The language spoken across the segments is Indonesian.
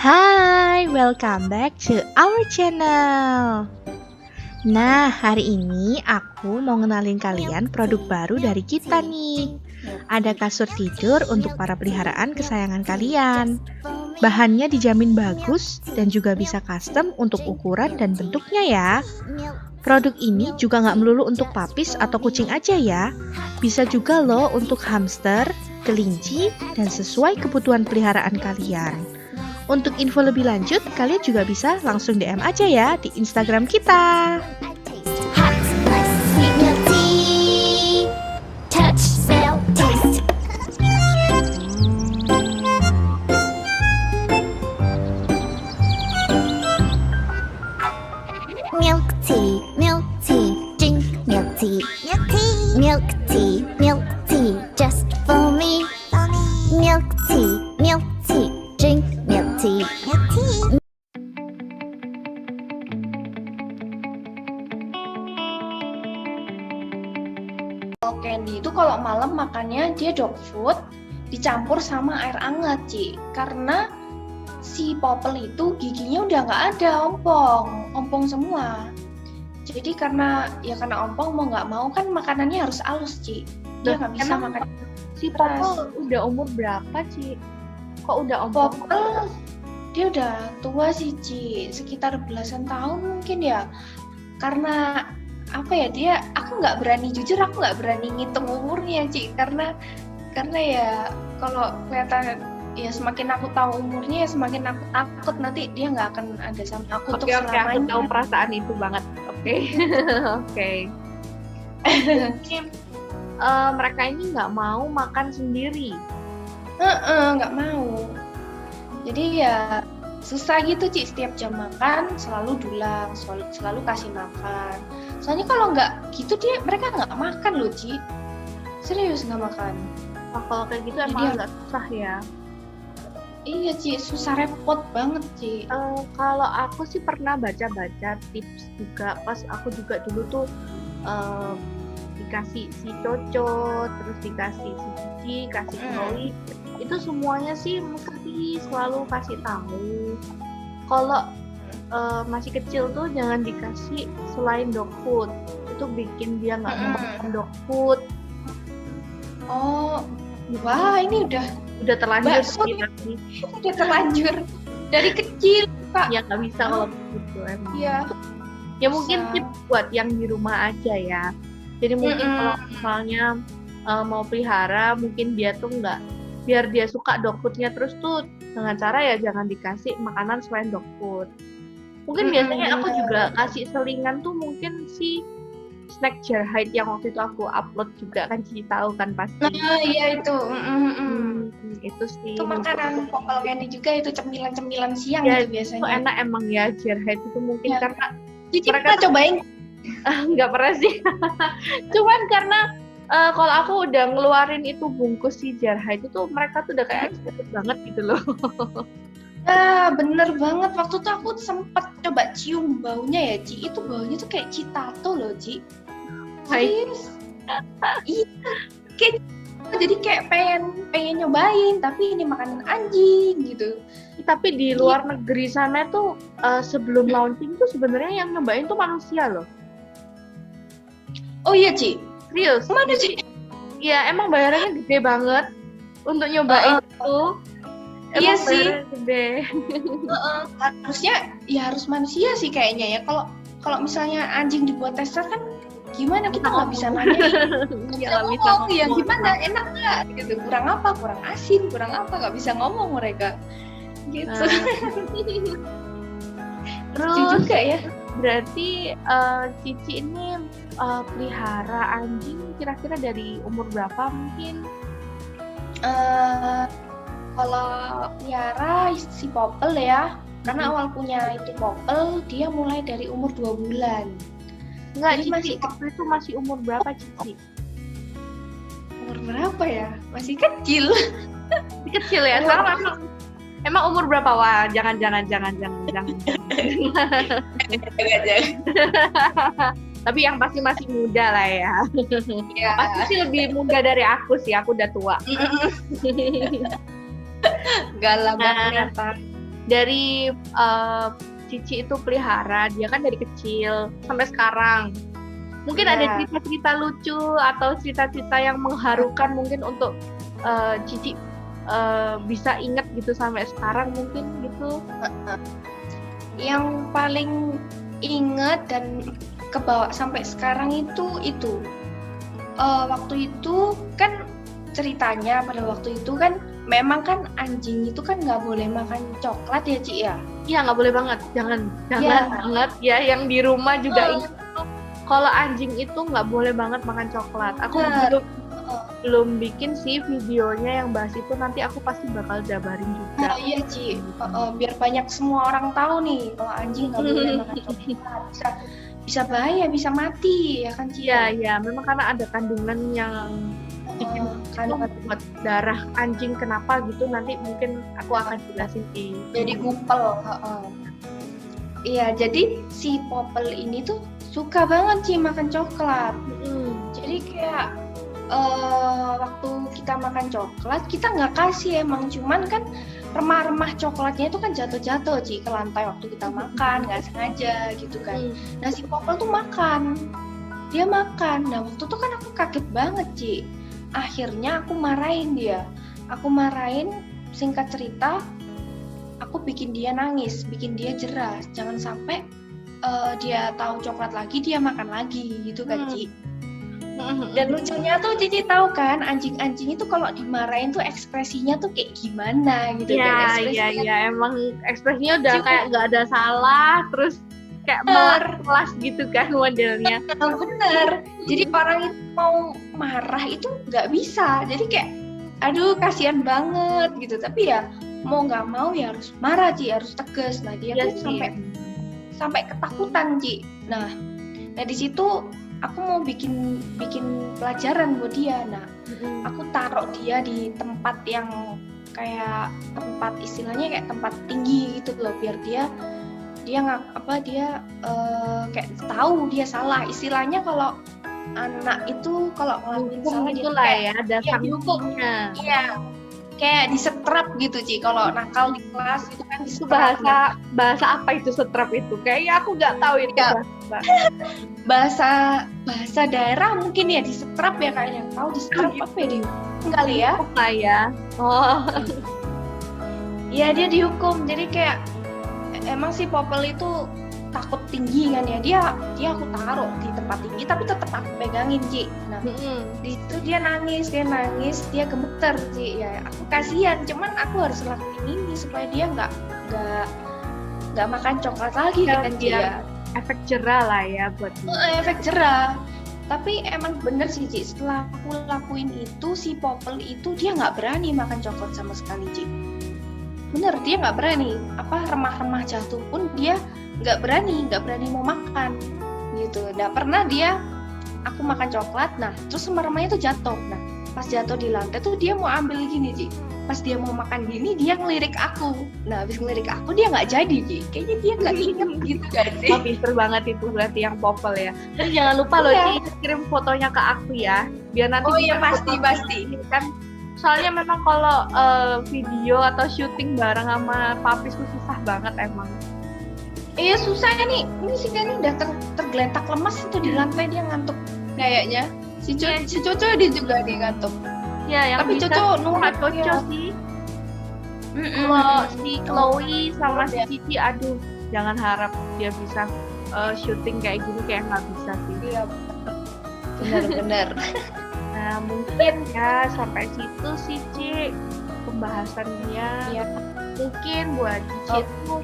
Hai, welcome back to our channel. Nah, hari ini aku mau ngenalin kalian produk baru dari kita nih. Ada kasur tidur untuk para peliharaan kesayangan kalian. Bahannya dijamin bagus dan juga bisa custom untuk ukuran dan bentuknya ya. Produk ini juga nggak melulu untuk papis atau kucing aja ya. Bisa juga loh untuk hamster, kelinci, dan sesuai kebutuhan peliharaan kalian. Untuk info lebih lanjut, kalian juga bisa langsung DM aja ya di Instagram kita. Milk tea, milk tea, drink milk tea, milk tea, milk tea, just for me. Milk tea, drink milk tea. Kalau Candy itu kalau malam makannya dia dog food dicampur sama air hangat, Ci. Karena si Popel itu giginya udah nggak ada, ompong semua. Jadi karena ompong mau nggak mau kan makanannya harus halus, Ci. Dia nggak bisa Emang makan si keras. Popel udah umur berapa, Ci? Kok udah ompong? Popel dia udah tua sih, Ci. Sekitar belasan tahun mungkin ya. Karena apa ya, aku nggak berani ngitung umurnya, Ci, karena ya kalau kelihatan ya semakin aku tahu umurnya ya semakin aku takut nanti dia nggak akan ada sama aku untuk Oke, aku selamanya. tahu perasaan itu banget. Oke. Oke. Jadi, mereka ini nggak mau makan sendiri. Nggak mau. Jadi ya susah gitu, Ci, setiap jam makan selalu dulang, selalu kasih makan. Soalnya kalau nggak gitu mereka nggak makan loh, Ci. Serius nggak makan. Nah, kalau kayak gitu Jadi emang agak susah ya. Iya, Ci, susah repot banget, Ci. Kalau aku sih pernah baca-baca tips juga pas aku juga dulu tuh dikasih si Coco, terus dikasih si Cici, kasih Chloe. Itu semuanya sih mesti selalu kasih tahu kalau masih kecil tuh jangan dikasih selain dog food, itu bikin dia nggak mau makan dog food. Oh, wah, ini udah terlanjur bakso sih nih. nanti. Udah terlanjur dari kecil, Pak. Ya nggak bisa kalau begitu emang. Iya. Ya mungkin tips buat yang di rumah aja ya. Jadi mungkin kalau misalnya mau pelihara, mungkin dia tuh nggak, biar dia suka dog foodnya terus tuh dengan cara ya jangan dikasih makanan selain dog food. Mungkin biasanya aku juga kasih selingan tuh mungkin si snack Jarhide yang waktu itu aku upload juga kan, Cici tahu kan pasti. Nah, iya itu. Itu sih. Itu makanan Popel Candy juga, itu cemilan-cemilan siang Ya, itu biasanya. itu enak emang ya Jarhide itu mungkin Ya. karena Cici mereka pernah cobain? nggak pernah sih. Cuman karena kalau aku udah ngeluarin itu bungkus si Jarhide itu mereka tuh udah kayak excited banget gitu loh. Ah, bener banget. Waktu itu aku sempet coba cium baunya ya, Ci. Itu baunya tuh kayak citato loh, Ci. Serius. Iya. Jadi kayak pengen nyobain, tapi ini makanan anjing gitu. Tapi di luar negeri sana tuh sebelum launching tuh sebenarnya yang nyobain tuh manusia loh. Oh iya, Ci. Serius? Mana, Ci? Iya, emang bayarannya gede banget untuk nyobain itu. Iya Emang sih. bayarannya gede. Harusnya ya harus manusia sih kayaknya ya. Kalau misalnya anjing dibuat tester kan gimana, kita nggak bisa nanya. Iya, nggak bisa ngomong ya ngomong. gimana, enak nggak gitu, kurang apa, kurang asin, kurang apa, nggak bisa ngomong mereka gitu. Terus juga ya. berarti Cici ini pelihara anjing kira-kira dari umur berapa mungkin? Kalau pelihara si Popel ya, karena awal punya itu Popel dia mulai dari umur 2 bulan. Enggak, Jadi Cici waktu itu masih umur berapa, Cici? Umur berapa ya? Masih kecil. Masih kecil ya. Sekarang emang umur berapa? Wah, jangan. Jangan. Tapi yang pasti masih muda lah ya. Iya. Pasti sih lebih muda dari aku sih, aku udah tua. Gak lah, ternyata. dari Cici itu pelihara, dia kan dari kecil sampai sekarang. Mungkin ada cerita-cerita lucu atau cerita-cerita yang mengharukan mungkin untuk Cici bisa ingat gitu sampai sekarang mungkin gitu. Yang paling inget dan kebawa sampai sekarang itu waktu itu kan ceritanya pada waktu itu kan memang kan anjing itu kan nggak boleh makan coklat ya Ci ya. Iya nggak boleh banget, jangan banget ya, yang di rumah juga ingat tuh kalau anjing itu nggak boleh banget makan coklat. Aku belum bikin sih videonya yang bahas itu, nanti aku pasti bakal jabarin juga. Iya Ci, biar banyak semua orang tahu nih kalau anjing nggak boleh makan coklat, bisa bahaya, bisa mati ya kan Ci. Iya, memang karena ada kandungan yang bikin buat darah anjing, kenapa gitu nanti mungkin aku akan jelasin di jadi gumpel. Iya, jadi si Popel ini tuh suka banget Ci makan coklat. Jadi kayak waktu kita makan coklat kita nggak kasih emang, cuman kan remah-remah coklatnya itu kan jatuh-jatuh Ci ke lantai waktu kita makan, nggak sengaja gitu kan. Nah si Popel tuh makan, dia makan. Nah waktu itu kan aku kaget banget Ci. Akhirnya aku marahin dia. Singkat cerita, aku bikin dia nangis, bikin dia jerah. Jangan sampai dia tahu coklat lagi, dia makan lagi gitu kan Ci. Dan lucunya tuh Cici tahu kan, anjing-anjing itu kalau dimarahin tuh ekspresinya tuh kayak gimana gitu kan. Iya, emang ekspresinya udah kayak nggak ada salah, terus kayak melas gitu kan modelnya. Bener. Jadi orang itu mau marah itu nggak bisa. Jadi kayak, aduh kasihan banget gitu. Tapi ya mau nggak mau ya harus marah Ci, harus tegas. Nah dia tuh sampai ketakutan Ci. Nah di situ aku mau bikin pelajaran buat dia. Nah aku taruh dia di tempat yang kayak tempat istilahnya kayak tempat tinggi gitu loh, biar dia kayak tahu dia salah. Istilahnya kalau anak itu kalau ngelakuin salah dia lah ya, ada sanksinya. Iya, kayak disetrap gitu Ci. Kalau nakal di kelas itu kan itu bahasa apa itu setrap itu? Kayaknya aku nggak tahu itu bahasa daerah mungkin ya, disetrap ya kayaknya. Tahu disetrap apa ya, dihukum kali ya? Ya. Oh. Iya dia dihukum. Jadi kayak emang si Popel itu takut tinggi kan ya, dia aku taruh di tempat tinggi tapi tetap aku pegangin Ci. Nah di situ dia nangis, dia gemeter Ci. Ya aku kasihan, cuman aku harus lakuin ini supaya dia nggak makan coklat lagi kan Ci ya. Efek jerah lah ya buat dia. Efek jerah. Tapi emang bener sih Ci, setelah aku lakuin itu si Popel itu dia nggak berani makan coklat sama sekali Ci. Bener, dia nggak berani. Remah-remah jatuh pun dia nggak berani mau makan gitu. Nggak pernah aku makan coklat, nah terus remah-remahnya tuh jatuh. Nah pas jatuh di lantai tuh dia mau ambil gini Ci. Pas dia mau makan gini dia ngelirik aku. Nah habis ngelirik aku dia nggak jadi Ci. Kayaknya dia nggak inget gitu kan sih. Pinter banget itu berarti yang Popel ya. Terus jangan lupa loh Ci, kirim fotonya ke aku ya, biar nanti. Oh iya pasti ini kan. Soalnya memang kalau video atau syuting bareng sama Papis tuh susah banget emang. Iya susah nih. Ini sih kan udah tergeletak lemas itu di lantai, dia ngantuk kayaknya. Si Coco dia juga dia ngantuk. Ya, yang tapi Coco nurut Coco sih. Kalau si Chloe sama si Cici, aduh, jangan harap dia bisa syuting kayak gini, kayak nggak bisa sih. Iya, benar. Nah, mungkin ya sampai situ sih Ci pembahasannya. Ya. Mungkin buat Cici itu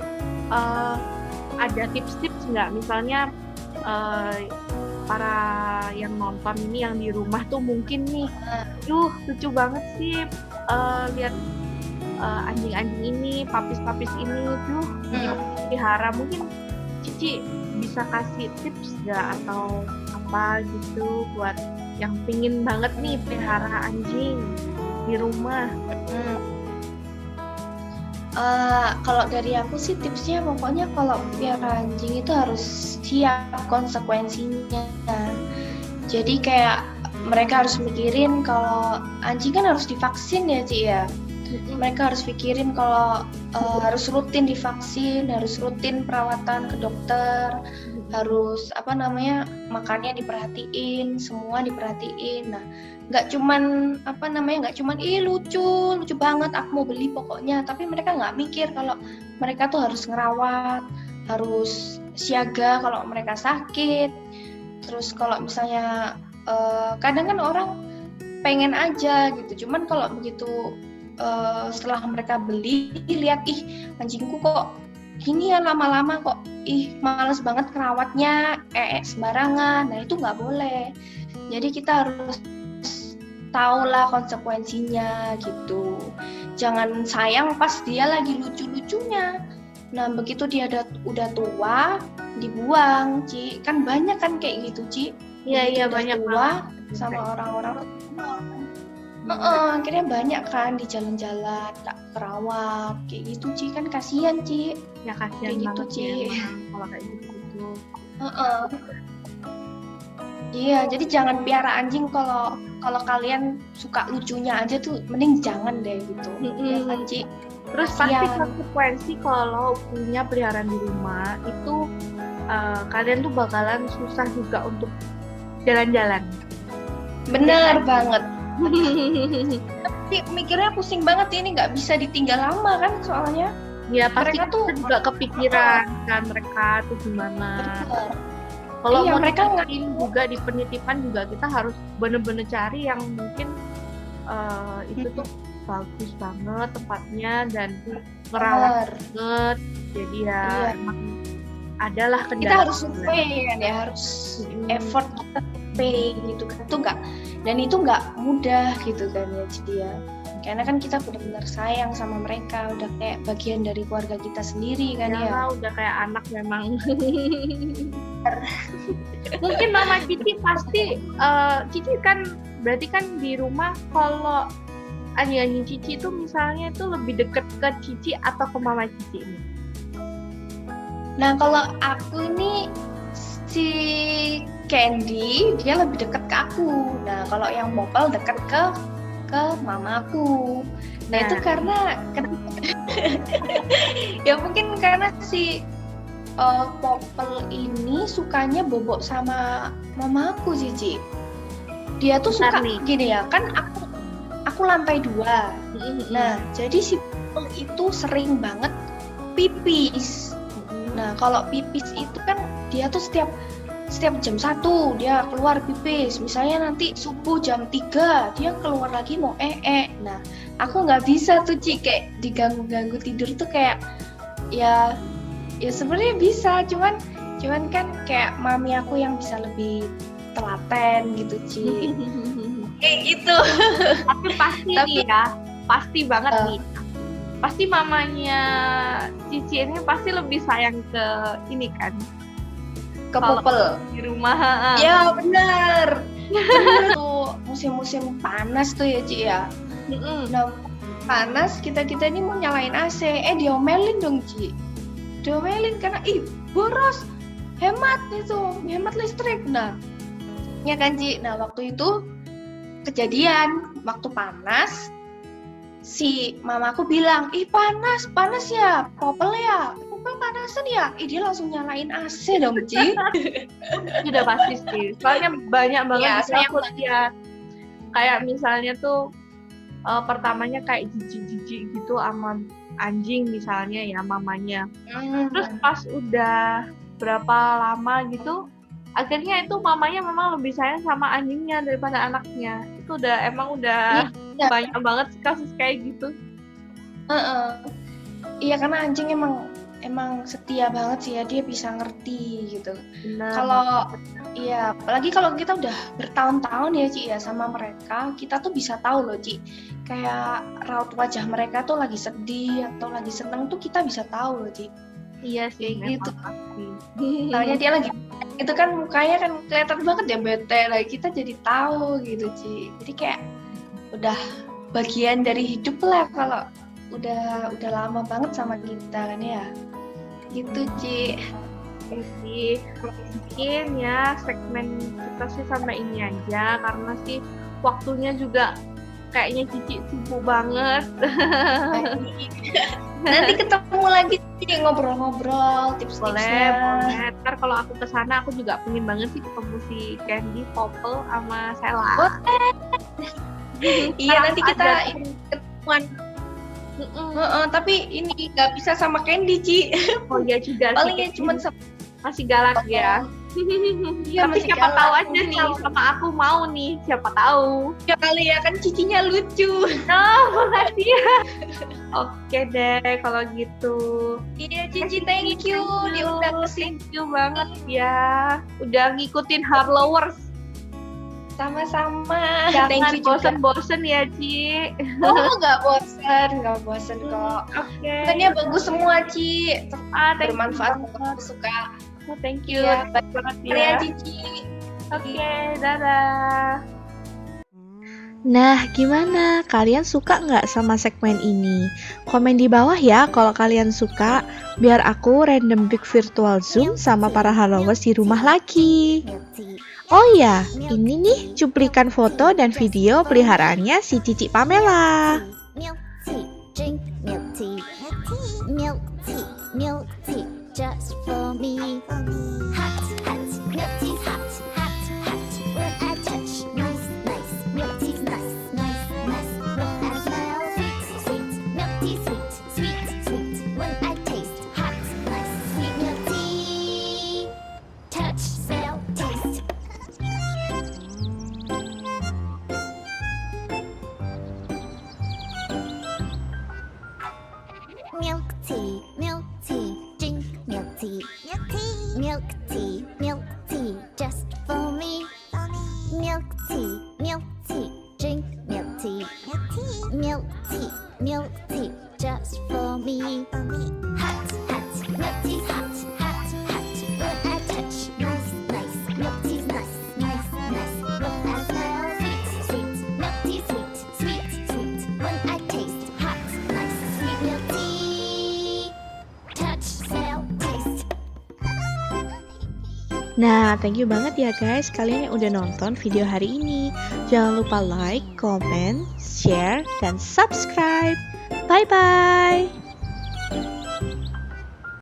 ada tips-tips nggak? Misalnya para yang nonton ini yang di rumah tuh mungkin nih, lucu banget sih lihat anjing-anjing ini, papis-papis ini, dipelihara. Mungkin Cici bisa kasih tips nggak atau apa gitu buat yang pingin banget nih pelihara anjing di rumah. Kalau dari aku sih tipsnya pokoknya kalau pelihara anjing itu harus siap konsekuensinya. Jadi kayak mereka harus mikirin kalau anjing kan harus divaksin ya Ci ya. Mereka harus pikirin kalau harus rutin divaksin, harus rutin perawatan ke dokter, harus makannya diperhatiin, semua diperhatiin. Nah, nggak cuman lucu banget aku mau beli pokoknya, tapi mereka nggak mikir kalau mereka tuh harus ngerawat, harus siaga kalau mereka sakit. Terus kalau misalnya kadang kan orang pengen aja gitu, cuman kalau begitu setelah mereka beli, lihat anjingku kok gini ya lama-lama kok, males banget kerawatnya, sembarangan. Nah itu nggak boleh. Jadi kita harus tahulah konsekuensinya gitu. Jangan sayang pas dia lagi lucu-lucunya. Nah begitu dia udah tua, dibuang, Ci. Kan banyak kan kayak gitu, Ci. Iya banyak tua banget. sama orang-orang. Akhirnya banyak kan di jalan-jalan tak kerawat kayak gitu, Ci. Kan kasihan, Ci. Ya kasihan Kayak gitu, banget Ci. ya kalau kayak gitu. Iya, jadi jangan piara anjing kalau kalian suka lucunya aja tuh, mending jangan deh gitu. Ya kan, Ci? Terus pasti konsekuensi kalau punya peliharaan di rumah itu kalian tuh bakalan susah juga untuk jalan-jalan. Bener banget. Tapi mikirnya pusing banget ini nggak bisa ditinggal lama kan soalnya. Ya pasti Mereka tuh juga kepikiran kan mereka tuh gimana. Bener. Kalau Iya, mau mereka dititipin juga di penitipan juga kita harus bener-bener cari yang mungkin itu tuh bagus banget tempatnya dan merawat banget. Jadi ya emang adalah kendala. Kita harus survei kan ya, harus effort kita survei gitu kan. Itu nggak mudah gitu kan ya, Ci ya. Karena kan kita benar-benar sayang sama mereka, udah kayak bagian dari keluarga kita sendiri kan ya. Udah kayak anak memang. Mungkin Mama Cici pasti, Cici kan berarti kan di rumah kalau anjing-anjing Cici itu misalnya itu lebih deket ke Cici atau ke Mama Cici ini? Nah kalau aku ini si Candy dia lebih deket ke aku. Nah kalau yang Popel deket ke mamaku. Nah itu karena ya mungkin karena si Popel ini sukanya bobok sama mamaku, Cici. Dia tuh suka gini ya, kan aku lantai 2. Nah jadi si Popel itu sering banget pipis. Nah kalau pipis itu kan dia tuh setiap jam 1 dia keluar pipis. Misalnya nanti subuh jam 3 dia keluar lagi mau Nah aku nggak bisa tuh, Ci, kayak diganggu-ganggu tidur tuh kayak ya sebenarnya bisa, cuman kan kayak mami aku yang bisa lebih telaten gitu, Ci. Kayak gitu. Tapi pasti nih ya, pasti banget nih. Pasti mamanya Cici ini pasti lebih sayang ke ini kan, ke Popel di rumah. Ya benar. Tuh musim-musim panas tuh ya, Ci ya. Nah panas kita ini mau nyalain AC, diomelin dong, Ci. Diomelin karena boros, hemat listrik. Nah ya kan, Ci. Nah waktu itu kejadian waktu panas, si mamaku bilang, panas ya, Popel panasan ya, dia langsung nyalain AC dong, Ci. Udah pasti sih, soalnya banyak banget ya, saya lihat kayak misalnya tuh pertamanya kayak jijik gitu sama anjing misalnya ya mamanya, terus pas udah berapa lama gitu akhirnya itu mamanya memang lebih sayang sama anjingnya daripada anaknya. Itu udah banyak banget kasus kayak gitu. Iya karena anjing emang setia banget sih ya, dia bisa ngerti gitu. Kalau iya, apalagi kalau kita udah bertahun-tahun ya, Ci ya, sama mereka, kita tuh bisa tahu loh, Ci. Kayak raut wajah mereka tuh lagi sedih atau lagi seneng tuh kita bisa tahu loh, Ci. Iya sih, gitu. Soalnya dia lagi itu kan mukanya kan kelihatan banget ya bete, lah kita jadi tahu gitu, Ci. Jadi kayak udah bagian dari hidup lah kalau udah lama banget sama kita kan ya. Gitu, Ci. Jadi mungkin ya segmen kita sih sampai ini aja karena sih waktunya juga kayaknya Cici sibuk banget. Nanti ketemu lagi Ci, ngobrol-ngobrol tips-tipsnya. Boleh. Ntar kalau aku kesana aku juga pengen banget sih ketemu si Candy, Popple, sama Sela. Iya, nanti kita ada ketemuan. Tapi ini nggak bisa sama Candy, Ci. Oh iya juga Palingnya sih. cuma sama Masih galak ya. Iya, Tapi masih siapa galak. tahu aja nih sama aku mau nih, siapa tahu. ya kali ya kan Cicinya lucu. Oh, makasih ya. Oke deh kalau gitu. Iya, Cici, thank you diundang ke sini. Thank you banget ya. Udah ngikutin Harlowers. Sama-sama. Thank Jangan you juga. bosen-bosen ya, Ci. Oh, nggak bosen kok. Oke. Kontennya bagus semua, Ci. Thank you Bermanfaat banget. aku suka. Oh, thank you. Iya, Thank you banget Mari ya. ya, Cici. Oke, dadah. Nah, gimana? Kalian suka nggak sama segmen ini? Komen di bawah ya kalau kalian suka, biar aku random big virtual zoom sama para Hallowers di rumah lagi. Milk tea. Oh ya, ini nih cuplikan foto dan video peliharaannya si Cici Pamela. Milk tea. Drink milk tea. Milk tea. Milk tea. Just for me. Hot, hot. Milk tea's hot, hot, hot. When I touch, nice, nice. Milk tea's nice, nice, nice. When I smell, sweet, sweet. Milk tea, sweet, sweet, sweet. When I taste, hot, nice. Sweet milk tea. Touch, smell, taste. Milk tea, milk tea, drink milk tea. Milk tea, milk tea, milk tea, just for me. Milk tea, milk tea, drink milk tea. Milk tea, milk tea, just for me. Hot, hot, milk tea's hot, hot, hot. When I touch, nice, nice. Milk tea's nice, nice, nice. When I smell, sweet, sweet. Milk tea, sweet, sweet, sweet. When I taste, hot, nice. Sweet milk tea. Touch, smell, taste. Nah, thank you banget ya guys kalian yang udah nonton video hari ini. Jangan lupa like, comment, share, dan subscribe. Bye-bye!